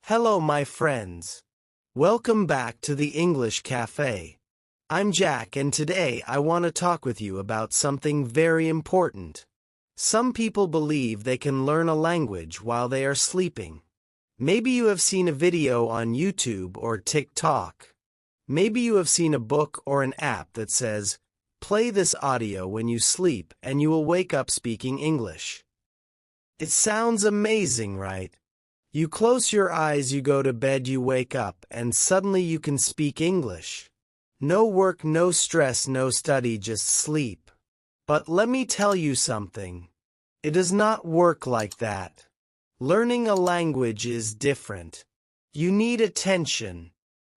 Hello, my friends. Welcome back to the English Cafe. I'm Jack, and today I want to talk with you about something very important. Some people believe they can learn a language while they are sleeping. Maybe you have seen a video on YouTube or TikTok. Maybe you have seen a book or an app that says, "Play this audio when you sleep and you will wake up speaking English." It sounds amazing, right? You close your eyes, you go to bed, you wake up, and suddenly you can speak English. No work, no stress, no study, just sleep. But let me tell you something. It does not work like that. Learning a language is different. You need attention.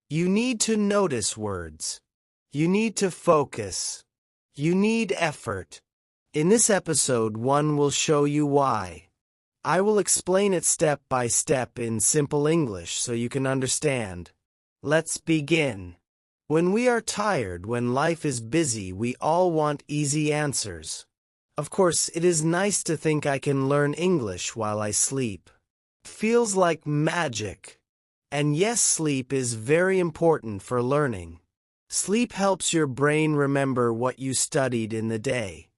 You need to notice words. You need to focus. You need effort. In this episode, one will show you why. I will explain it step by step in simple English so you can understand. Let's begin. When we are tired, when life is busy, we all want easy answers. Of course, it is nice to think I can learn English while I sleep. Feels like magic. And yes, sleep is very important for learning. Sleep helps your brain remember what you studied in the day.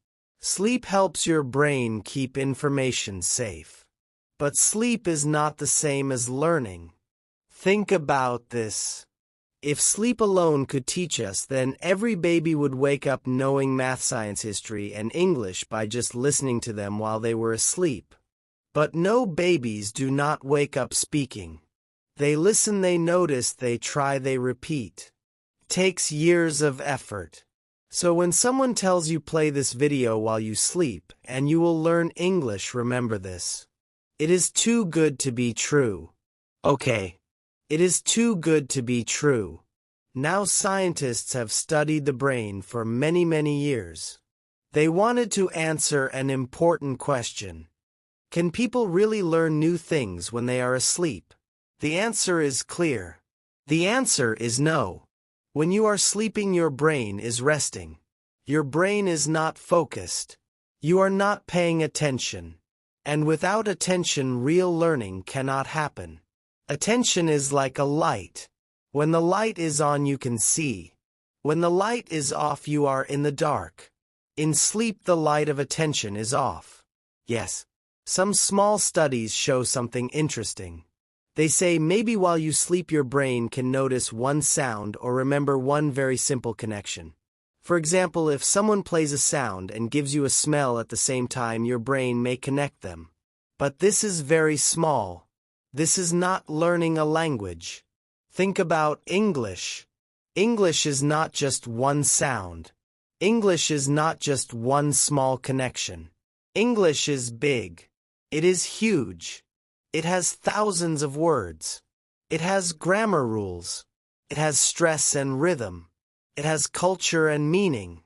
Sleep helps your brain keep information safe. But sleep is not the same as learning. Think about this. If sleep alone could teach us, then every baby would wake up knowing math, science, history, and English by just listening to them while they were asleep. But no, babies do not wake up speaking. They listen, they notice, they try, they repeat. It takes years of effort. So when someone tells you play this video while you sleep and you will learn English, remember this. It is too good to be true. Okay. It is too good to be true. Now scientists have studied the brain for many years. They wanted to answer an important question. Can people really learn new things when they are asleep? The answer is clear. The answer is no. When you are sleeping, your brain is resting. Your brain is not focused. You are not paying attention. And without attention, real learning cannot happen. Attention is like a light. When the light is on, you can see. When the light is off, you are in the dark. In sleep, the light of attention is off. Yes, some small studies show something interesting. They say maybe while you sleep, your brain can notice one sound or remember one very simple connection. For example, if someone plays a sound and gives you a smell at the same time, your brain may connect them. But this is very small. This is not learning a language. Think about English. English is not just one sound. English is not just one small connection. English is big. It is huge. It has thousands of words. It has grammar rules. It has stress and rhythm. It has culture and meaning.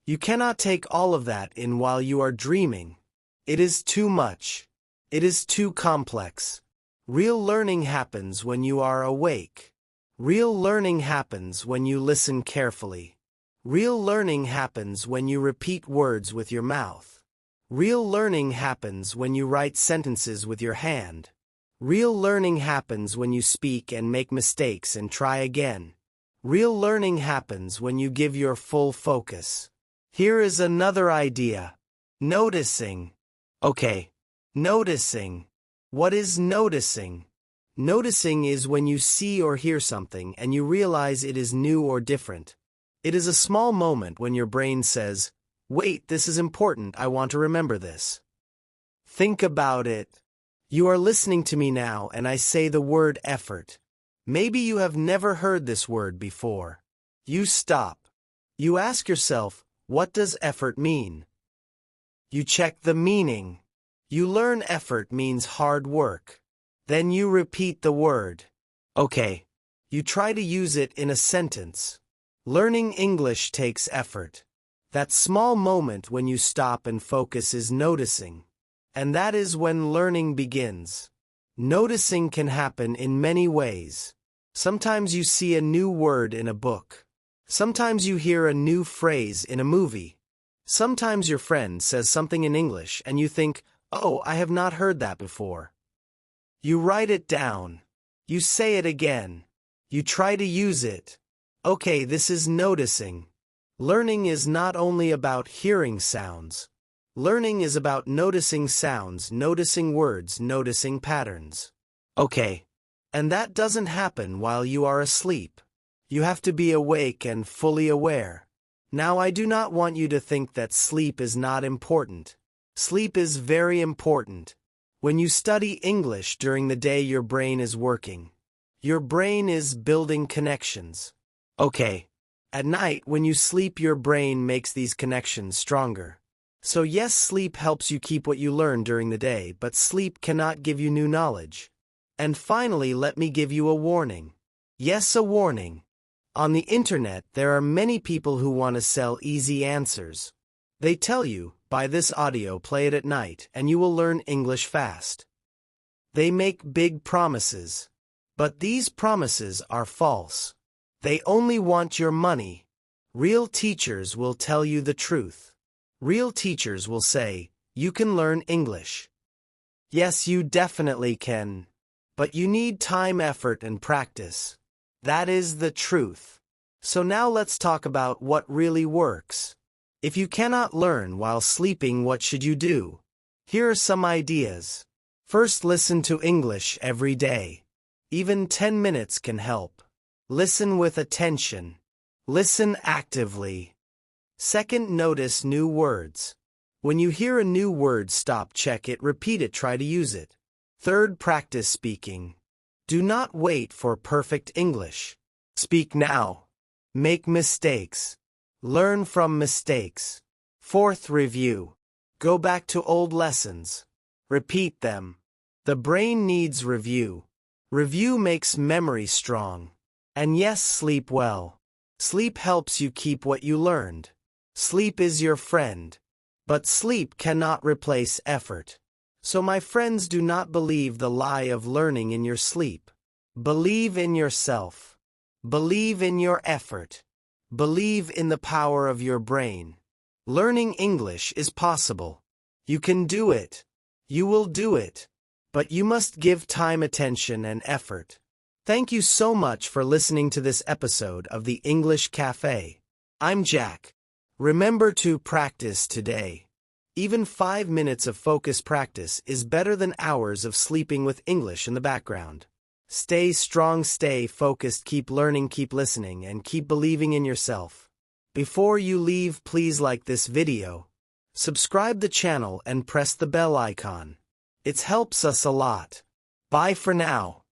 You cannot take all of that in while you are dreaming. It is too much. It is too complex. Real learning happens when you are awake. Real learning happens when you listen carefully. Real learning happens when you repeat words with your mouth. Real learning happens when you write sentences with your hand. Real learning happens when you speak and make mistakes and try again. Real learning happens when you give your full focus. Here is another idea. Noticing. Okay. Noticing. What is noticing? Noticing is when you see or hear something and you realize it is new or different. It is a small moment when your brain says, "Wait, this is important, I want to remember this." Think about it. You are listening to me now and I say the word effort. Maybe you have never heard this word before. You stop. You ask yourself, what does effort mean? You check the meaning. You learn effort means hard work. Then you repeat the word. Okay. You try to use it in a sentence. Learning English takes effort. That small moment when you stop and focus is noticing. And that is when learning begins. Noticing can happen in many ways. Sometimes you see a new word in a book. Sometimes you hear a new phrase in a movie. Sometimes your friend says something in English and you think, "Oh, I have not heard that before." You write it down. You say it again. You try to use it. Okay, this is noticing. Learning is not only about hearing sounds. Learning is about noticing sounds, noticing words, noticing patterns. Okay. And that doesn't happen while you are asleep. You have to be awake and fully aware. Now, I do not want you to think that sleep is not important. Sleep is very important. When you study English during the day, your brain is working. Your brain is building connections. Okay. At night, when you sleep, your brain makes these connections stronger. So yes, sleep helps you keep what you learn during the day, but sleep cannot give you new knowledge. And finally, let me give you a warning. Yes, a warning. On the internet, there are many people who want to sell easy answers. They tell you, buy this audio, play it at night, and you will learn English fast. They make big promises. But these promises are false. They only want your money. Real teachers will tell you the truth. Real teachers will say, you can learn English. Yes, you definitely can. But you need time, effort, and practice. That is the truth. So now let's talk about what really works. If you cannot learn while sleeping, what should you do? Here are some ideas. First, listen to English every day. Even 10 minutes can help. Listen with attention. Listen actively. Second, notice new words. When you hear a new word, stop, check it, repeat it, try to use it. Third, practice speaking. Do not wait for perfect English. Speak now. Make mistakes. Learn from mistakes. Fourth, review. Go back to old lessons. Repeat them. The brain needs review. Review makes memory strong. And yes, sleep well. Sleep helps you keep what you learned. Sleep is your friend. But sleep cannot replace effort. So my friends, do not believe the lie of learning in your sleep. Believe in yourself. Believe in your effort. Believe in the power of your brain. Learning English is possible. You can do it. You will do it. But you must give time, attention, and effort. Thank you so much for listening to this episode of the English Cafe. I'm Jack. Remember to practice today. Even 5 minutes of focused practice is better than hours of sleeping with English in the background. Stay strong, stay focused, keep learning, keep listening, and keep believing in yourself. Before you leave, please like this video, subscribe the channel, and press the bell icon. It helps us a lot. Bye for now.